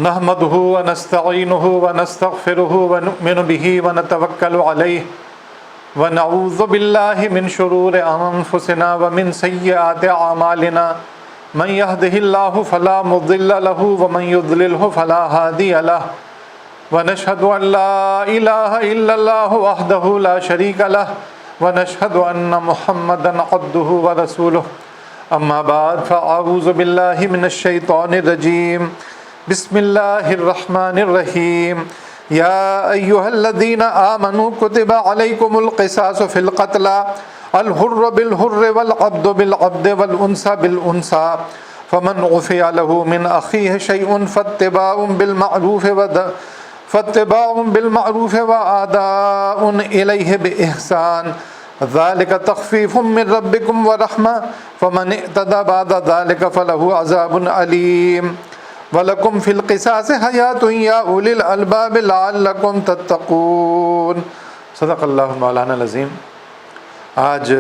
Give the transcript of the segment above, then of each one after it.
نحمده ونستعینه ونستغفره ونؤمن به ونتوکل علیہ ونعوذ باللہ من شرور انفسنا ومن سیئات اعمالنا من يهده الله فلا مضل له ومن يضلله فلا هادي له ونشهد ان لا اله الا الله وحده لا شريك له ونشهد ان محمدا عبده ورسوله اما بعد فاعوذ بالله من الشیطان الرجیم بسم اللہ الرحمن الرحیم یا ایہا الذین آمنوا کتب علیکم القصاص فی القتلى الحر بالحر والعبد بالعبد والانثى بالانثى فمن عفی له من اخیہ شیء فاتباع بالمعروف واداء الیہ باحسان ذلك تخفیف من ربکم ورحمہ فمن اعتدى بعد ذلك فله عذاب علیم وَلَكُمْ فِي الْقِصَاصِ حَيَاةٌ يَا أُولِي الْأَلْبَابِ لَعَلَّكُمْ تَتَّقُونَ۔ صدق اللہ مولانا العظیم۔ آج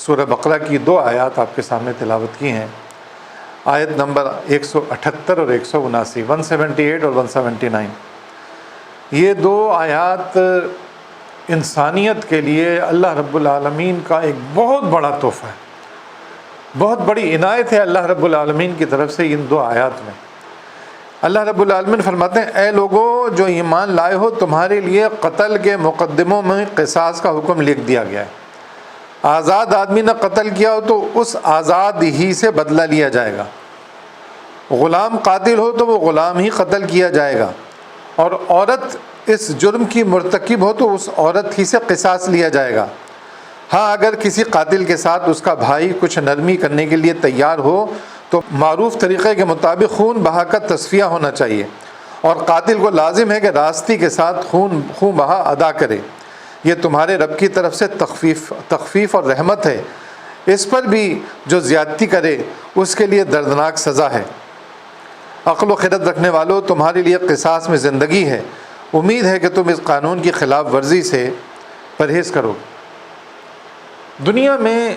سورہ بقرہ کی 2 آیات آپ کے سامنے تلاوت کی ہیں، آیت نمبر 178 اور 179، 178 اور 179۔ یہ 2 آیات انسانیت کے لیے اللہ رب العالمین کا ایک بہت بڑا تحفہ ہے، بہت بڑی عنایت ہے اللہ رب العالمین کی طرف سے ان 2 آیات میں۔ اللہ رب العالمین فرماتے ہیں اے لوگو جو ایمان لائے ہو، تمہارے لیے قتل کے مقدموں میں قصاص کا حکم لکھ دیا گیا ہے۔ آزاد آدمی نے قتل کیا ہو تو اس آزاد ہی سے بدلہ لیا جائے گا، غلام قاتل ہو تو وہ غلام ہی قتل کیا جائے گا، اور عورت اس جرم کی مرتکب ہو تو اس عورت ہی سے قصاص لیا جائے گا۔ ہاں اگر کسی قاتل کے ساتھ اس کا بھائی کچھ نرمی کرنے کے لیے تیار ہو تو معروف طریقے کے مطابق خون بہا کا تصفیہ ہونا چاہیے، اور قاتل کو لازم ہے کہ راستی کے ساتھ خون بہا ادا کرے۔ یہ تمہارے رب کی طرف سے تخفیف اور رحمت ہے، اس پر بھی جو زیادتی کرے اس کے لیے دردناک سزا ہے۔ عقل و خرد رکھنے والوں، تمہارے لیے قصاص میں زندگی ہے، امید ہے کہ تم اس قانون کی خلاف ورزی سے پرہیز کرو۔ دنیا میں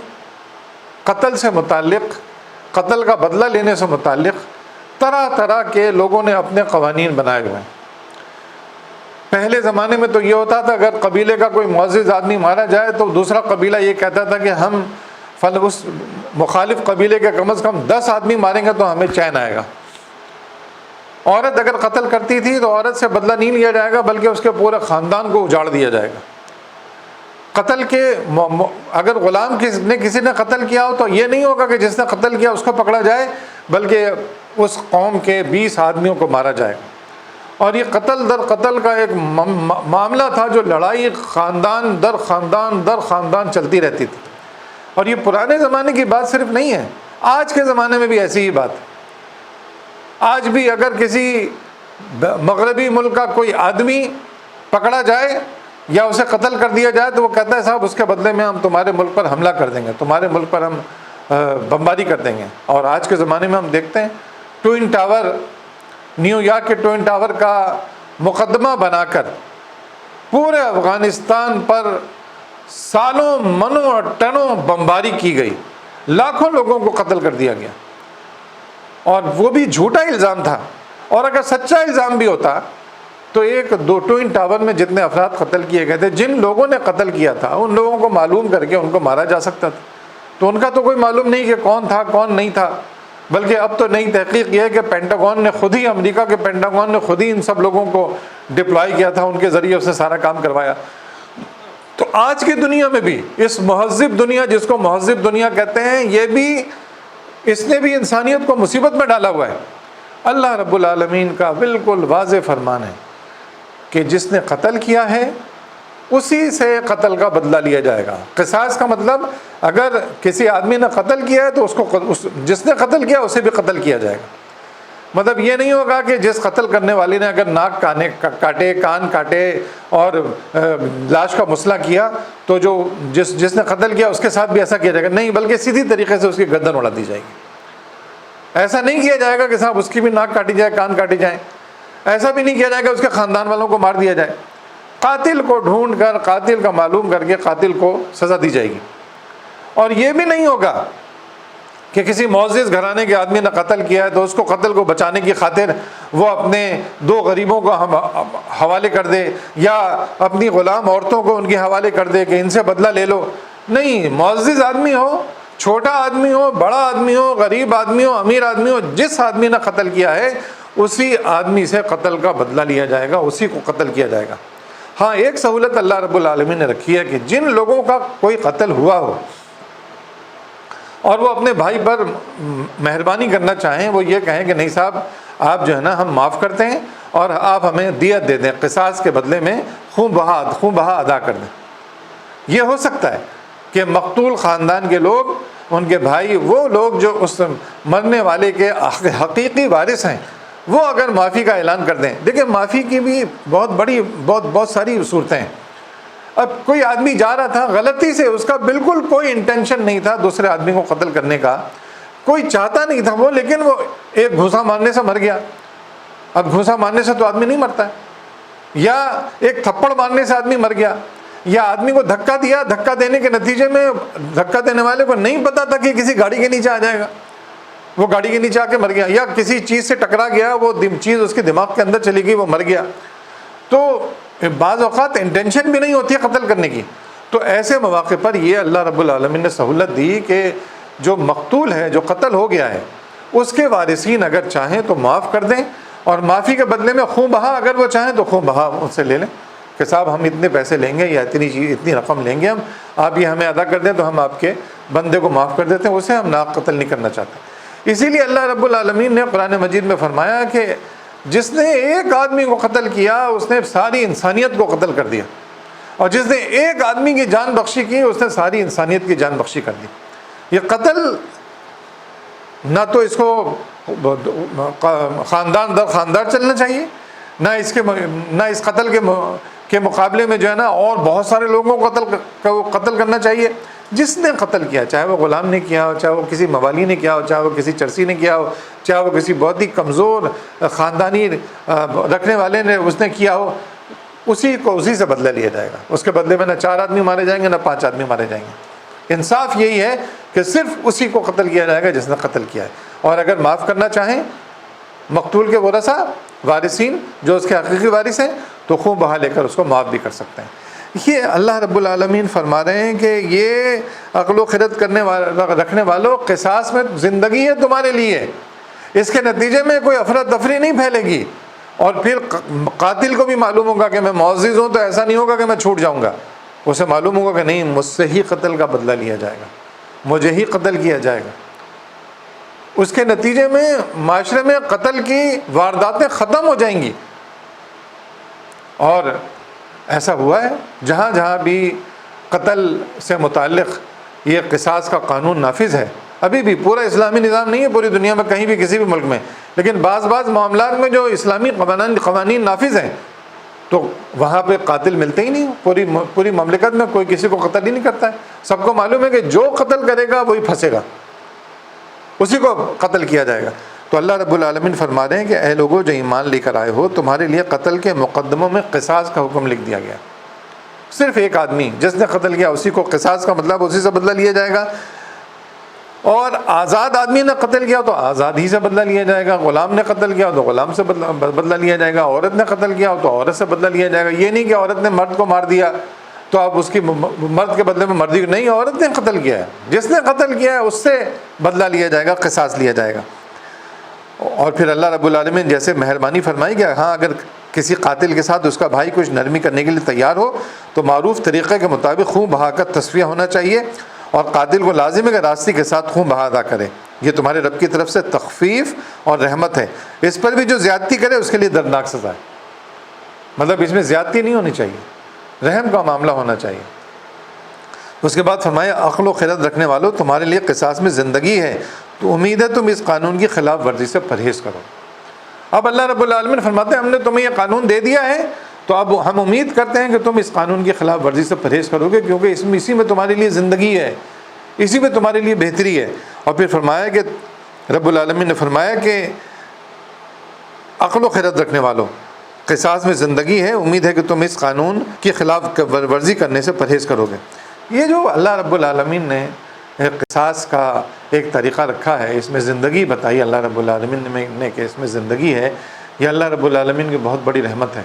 قتل سے متعلق، قتل کا بدلہ لینے سے متعلق طرح طرح کے لوگوں نے اپنے قوانین بنائے ہوئے ہیں۔ پہلے زمانے میں تو یہ ہوتا تھا اگر قبیلے کا کوئی معزز آدمی مارا جائے تو دوسرا قبیلہ یہ کہتا تھا کہ ہم اس مخالف قبیلے کے کم از کم 10 آدمی ماریں گے تو ہمیں چین آئے گا۔ عورت اگر قتل کرتی تھی تو عورت سے بدلہ نہیں لیا جائے گا بلکہ اس کے پورے خاندان کو اجاڑ دیا جائے گا۔ قتل کے اگر غلام کسی نے قتل کیا ہو تو یہ نہیں ہوگا کہ جس نے قتل کیا اس کو پکڑا جائے، بلکہ اس قوم کے 20 آدمیوں کو مارا جائے گا۔ اور یہ قتل در قتل کا ایک معاملہ تھا، جو لڑائی خاندان در خاندان چلتی رہتی تھی۔ اور یہ پرانے زمانے کی بات صرف نہیں ہے، آج کے زمانے میں بھی ایسی ہی بات ہے۔ آج بھی اگر کسی مغربی ملک کا کوئی آدمی پکڑا جائے یا اسے قتل کر دیا جائے تو وہ کہتا ہے صاحب اس کے بدلے میں ہم تمہارے ملک پر حملہ کر دیں گے، تمہارے ملک پر ہم بمباری کر دیں گے۔ اور آج کے زمانے میں ہم دیکھتے ہیں ٹوئن ٹاور، نیو یارک کے ٹوئن ٹاور کا مقدمہ بنا کر پورے افغانستان پر سالوں منوں اور ٹنوں بمباری کی گئی، لاکھوں لوگوں کو قتل کر دیا گیا، اور وہ بھی جھوٹا الزام تھا۔ اور اگر سچا الزام بھی ہوتا تو 1-2 ٹوئن ٹاور میں جتنے افراد قتل کیے گئے تھے، جن لوگوں نے قتل کیا تھا ان لوگوں کو معلوم کر کے ان کو مارا جا سکتا تھا۔ تو ان کا تو کوئی معلوم نہیں کہ کون تھا کون نہیں تھا، بلکہ اب تو نئی تحقیق یہ ہے کہ پینٹاگون نے خود ہی، امریکہ کے پینٹاگون نے خود ہی ان سب لوگوں کو ڈپلائی کیا تھا، ان کے ذریعے اس نے سارا کام کروایا۔ تو آج کی دنیا میں بھی اس مہذب دنیا، جس کو مہذب دنیا کہتے ہیں، یہ بھی، اس نے بھی انسانیت کو مصیبت میں ڈالا ہوا ہے۔ اللہ رب العالمین کا بالکل واضح فرمان ہے کہ جس نے قتل کیا ہے اسی سے قتل کا بدلہ لیا جائے گا۔ قصاص کا مطلب اگر کسی آدمی نے قتل کیا ہے تو اس کو جس نے قتل کیا اسے بھی قتل کیا جائے گا۔ مطلب یہ نہیں ہوگا کہ جس قتل کرنے والی نے اگر ناک کاٹے، کان کاٹے اور لاش کا مسئلہ کیا تو جس نے قتل کیا اس کے ساتھ بھی ایسا کیا جائے گا، نہیں، بلکہ سیدھی طریقے سے اس کی گردن اڑا دی جائے گی۔ ایسا نہیں کیا جائے گا کہ صاحب اس کی بھی ناک کاٹی جائے، کان کاٹی جائیں، ایسا بھی نہیں کیا جائے گا اس کے خاندان والوں کو مار دیا جائے۔ قاتل کو ڈھونڈ کر، قاتل کا معلوم کر کے قاتل کو سزا دی جائے گی۔ اور یہ بھی نہیں ہوگا کہ کسی معزز گھرانے کے آدمی نے قتل کیا ہے تو اس کو قتل کو بچانے کی خاطر وہ اپنے 2 غریبوں کو حوالے کر دے یا اپنی غلام عورتوں کو ان کے حوالے کر دے کہ ان سے بدلہ لے لو. نہیں، معزز آدمی ہو، چھوٹا آدمی ہو، بڑا آدمی ہو، غریب آدمی ہو، امیر آدمی ہو، جس آدمی نے قتل کیا ہے اسی آدمی سے قتل کا بدلہ لیا جائے گا، اسی کو قتل کیا جائے گا. ہاں، ایک سہولت اللہ رب العالمین نے رکھی ہے کہ جن لوگوں کا کوئی قتل ہوا ہو اور وہ اپنے بھائی پر مہربانی کرنا چاہیں، وہ یہ کہیں کہ نہیں صاحب آپ جو ہے نا ہم معاف کرتے ہیں اور آپ ہمیں دیت دے دیں، قصاص کے بدلے میں خون بہا ادا کر دیں. یہ ہو سکتا ہے کہ مقتول خاندان کے لوگ، ان کے بھائی، وہ لوگ جو اس مرنے والے کے حقیقی وارث ہیں، وہ اگر معافی کا اعلان کر دیں. دیکھیں، معافی کی بھی بہت ساری صورتیں ہیں. اب کوئی آدمی جا رہا تھا غلطی سے، اس کا بالکل کوئی انٹینشن نہیں تھا دوسرے آدمی کو قتل کرنے کا، کوئی چاہتا نہیں تھا وہ، لیکن وہ ایک گھوسا مارنے سے مر گیا. اب گھوسا مارنے سے تو آدمی نہیں مرتا ہے، یا ایک تھپڑ مارنے سے آدمی مر گیا، یا آدمی کو دھکا دیا، دھکا دینے کے نتیجے میں دھکا دینے والے کو نہیں پتا تھا کہ کسی گاڑی کے نیچے آ جائے گا، وہ گاڑی کے نیچے آ کے مر گیا، یا کسی چیز سے ٹکرا گیا، وہ چیز اس کے دماغ کے اندر چلی گئی، وہ مر گیا. تو بعض اوقات انٹینشن بھی نہیں ہوتی ہے قتل کرنے کی. تو ایسے مواقع پر یہ اللہ رب العالمین نے سہولت دی کہ جو مقتول ہے، جو قتل ہو گیا ہے، اس کے وارثین اگر چاہیں تو معاف کر دیں، اور معافی کے بدلے میں خون بہا اگر وہ چاہیں تو خون بہا ان سے لے لیں کہ صاحب ہم اتنے پیسے لیں گے یا اتنی رقم لیں گے، ہم آپ یہ ہمیں ادا کر دیں تو ہم آپ کے بندے کو معاف کر دیتے ہیں، اسے ہم ناق قتل نہیں کرنا چاہتے. اسی لیے اللہ رب العالمین نے قرآن مجید میں فرمایا کہ جس نے ایک آدمی کو قتل کیا اس نے ساری انسانیت کو قتل کر دیا، اور جس نے ایک آدمی کی جان بخشی کی اس نے ساری انسانیت کی جان بخشی کر دی. یہ قتل نہ تو اس کو خاندان در خاندان چلنا چاہیے، نہ اس قتل کے مقابلے میں جو ہے نا اور بہت سارے لوگوں کو قتل کرنا چاہیے. جس نے قتل کیا، چاہے وہ غلام نے کیا ہو، چاہے وہ کسی موالی نے کیا ہو، چاہے وہ کسی چرسی نے کیا ہو، چاہے وہ کسی بہت ہی کمزور خاندانی رکھنے والے نے اس نے کیا ہو، اسی سے بدلہ لیا جائے گا. اس کے بدلے میں نہ 4 آدمی مارے جائیں گے، نہ 5 آدمی مارے جائیں گے. انصاف یہی ہے کہ صرف اسی کو قتل کیا جائے گا جس نے قتل کیا ہے. اور اگر معاف کرنا چاہیں مقتول کے ورثاء، وارثین جو اس کے حقیقی وارث ہیں، تو خون بہا لے کر اس کو معاف بھی کر سکتے ہیں. یہ اللہ رب العالمین فرما رہے ہیں کہ یہ عقل و خرد رکھنے والوں، قصاص میں زندگی ہے تمہارے لیے، اس کے نتیجے میں کوئی افراتفری نہیں پھیلے گی. اور پھر قاتل کو بھی معلوم ہوگا کہ میں معزز ہوں تو ایسا نہیں ہوگا کہ میں چھوٹ جاؤں گا، اسے معلوم ہوگا کہ نہیں، مجھ سے ہی قتل کا بدلہ لیا جائے گا، مجھے ہی قتل کیا جائے گا. اس کے نتیجے میں معاشرے میں قتل کی وارداتیں ختم ہو جائیں گی. اور ایسا ہوا ہے جہاں جہاں بھی قتل سے متعلق یہ قصاص کا قانون نافذ ہے، ابھی بھی پورا اسلامی نظام نہیں ہے پوری دنیا میں کہیں بھی کسی بھی ملک میں، لیکن بعض معاملات میں جو اسلامی قوانین نافذ ہیں تو وہاں پہ قاتل ملتے ہی نہیں. پوری مملکت میں کوئی کسی کو قتل ہی نہیں کرتا ہے. سب کو معلوم ہے کہ جو قتل کرے گا وہی پھنسے گا، اسی کو قتل کیا جائے گا. تو اللہ رب العالمین فرما رہے ہیں کہ اے لوگوں جو ایمان لے کر آئے ہو، تمہارے لیے قتل کے مقدموں میں قصاص کا حکم لکھ دیا گیا. صرف ایک آدمی جس نے قتل کیا اسی کو قصاص کا مطلب اسی سے بدلہ لیا جائے گا. اور آزاد آدمی نے قتل کیا تو آزاد ہی سے بدلہ لیا جائے گا، غلام نے قتل کیا تو غلام سے بدلہ لیا جائے گا، عورت نے قتل کیا تو عورت سے بدلہ لیا جائے گا. یہ نہیں کہ عورت نے مرد کو مار دیا تو اب اس کی مرد کے بدلے میں مردی، نہیں، عورت نے قتل کیا ہے، جس نے قتل کیا ہے اس سے بدلہ لیا جائے گا، قصاص لیا جائے گا. اور پھر اللہ رب العالمین جیسے مہربانی فرمائی کہ ہاں اگر کسی قاتل کے ساتھ اس کا بھائی کچھ نرمی کرنے کے لیے تیار ہو تو معروف طریقے کے مطابق خون بہا کر تصفیہ ہونا چاہیے، اور قاتل کو لازم ہے کہ راستی کے ساتھ خون بہا ادا کرے. یہ تمہارے رب کی طرف سے تخفیف اور رحمت ہے. اس پر بھی جو زیادتی کرے اس کے لیے دردناک سزا ہے. مطلب اس میں زیادتی نہیں ہونی چاہیے، رحم کا معاملہ ہونا چاہیے. اس کے بعد فرمایا عقل و خرد رکھنے والوں، تمہارے لیے قصاص میں زندگی ہے، تو امید ہے تم اس قانون کی خلاف ورزی سے پرہیز کرو. اب اللہ رب العالمین فرماتے ہیں ہم نے تمہیں یہ قانون دے دیا ہے تو اب ہم امید کرتے ہیں کہ تم اس قانون کی خلاف ورزی سے پرہیز کرو گے، کیونکہ اسی میں تمہارے لیے زندگی ہے، اسی میں تمہارے لیے بہتری ہے. اور پھر فرمایا کہ رب العالمین نے فرمایا کہ عقل و خرد رکھنے والوں، قصاص میں زندگی ہے، امید ہے کہ تم اس قانون کی خلاف ورزی کرنے سے پرہیز کرو گے. یہ جو اللہ رب العالمین نے قصاص کا ایک طریقہ رکھا ہے، اس میں زندگی بتائی اللہ رب العالمین نے کہ اس میں زندگی ہے، یہ اللہ رب العالمین کی بہت بڑی رحمت ہے۔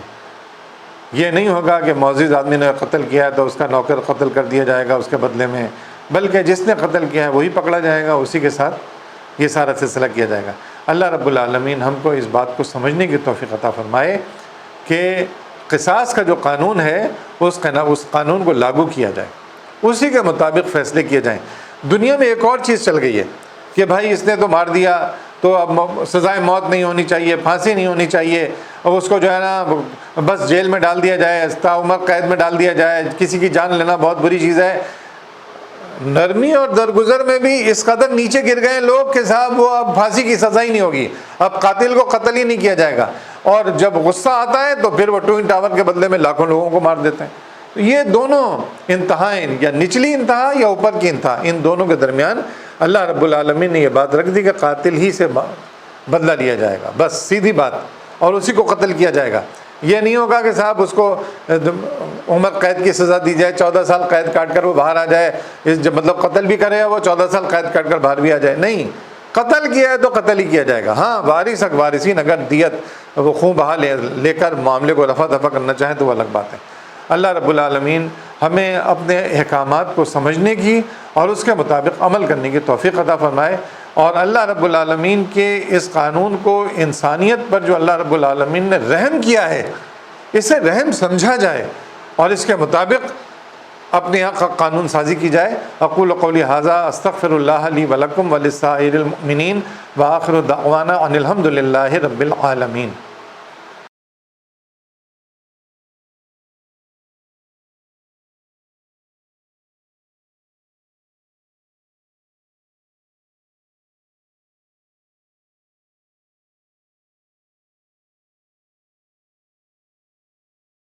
یہ نہیں ہوگا کہ معزز آدمی نے قتل کیا ہے تو اس کا نوکر قتل کر دیا جائے گا اس کے بدلے میں، بلکہ جس نے قتل کیا ہے وہی پکڑا جائے گا، اسی کے ساتھ یہ سارا سلسلہ کیا جائے گا۔ اللہ رب العالمین ہم کو اس بات کو سمجھنے کی توفیق عطا فرمائے کہ قصاص کا جو قانون ہے اس قانون کو لاگو کیا جائے، اسی کے مطابق فیصلے کیے جائیں۔ دنیا میں ایک اور چیز چل گئی ہے کہ بھائی اس نے تو مار دیا تو اب سزائے موت نہیں ہونی چاہیے، پھانسی نہیں ہونی چاہیے، اب اس کو جو ہے نا بس جیل میں ڈال دیا جائے، تاعمر قید میں ڈال دیا جائے، کسی کی جان لینا بہت بری چیز ہے۔ نرمی اور درگزر میں بھی اس قدر نیچے گر گئے لوگ کہ صاحب وہ اب پھانسی کی سزا ہی نہیں ہوگی، اب قاتل کو قتل ہی نہیں کیا جائے گا، اور جب غصہ آتا ہے تو پھر وہ ٹوئن ٹاور کے بدلے میں لاکھوں لوگوں کو مار دیتے ہیں۔ تو یہ دونوں انتہائیں، یا نچلی انتہا یا اوپر کی انتہا، ان دونوں کے درمیان اللہ رب العالمین نے یہ بات رکھ دی کہ قاتل ہی سے بدلہ لیا جائے گا، بس سیدھی بات، اور اسی کو قتل کیا جائے گا۔ یہ نہیں ہوگا کہ صاحب اس کو عمر قید کی سزا دی جائے، 14 سال قید کاٹ کر وہ باہر آ جائے، مطلب قتل بھی کرے وہ 14 سال قید کاٹ کر باہر بھی آ جائے، نہیں، قتل کیا ہے تو قتل ہی کیا جائے گا۔ ہاں وارثین اگر دیت وہ خون بہا لے کر معاملے کو رفع دفع کرنا چاہیں تو وہ الگ بات ہے۔ اللہ رب العالمین ہمیں اپنے احکامات کو سمجھنے کی اور اس کے مطابق عمل کرنے کی توفیق عطا فرمائے، اور اللہ رب العالمین کے اس قانون کو انسانیت پر جو اللہ رب العالمین نے رحم کیا ہے اسے رحم سمجھا جائے اور اس کے مطابق اپنے حق قانون سازی کی جائے۔ اقول قولی ھذا استغفر اللہ لی ولکم ولسائر المؤمنین وآخر دعوانا ان الحمد للہ رب العالمین۔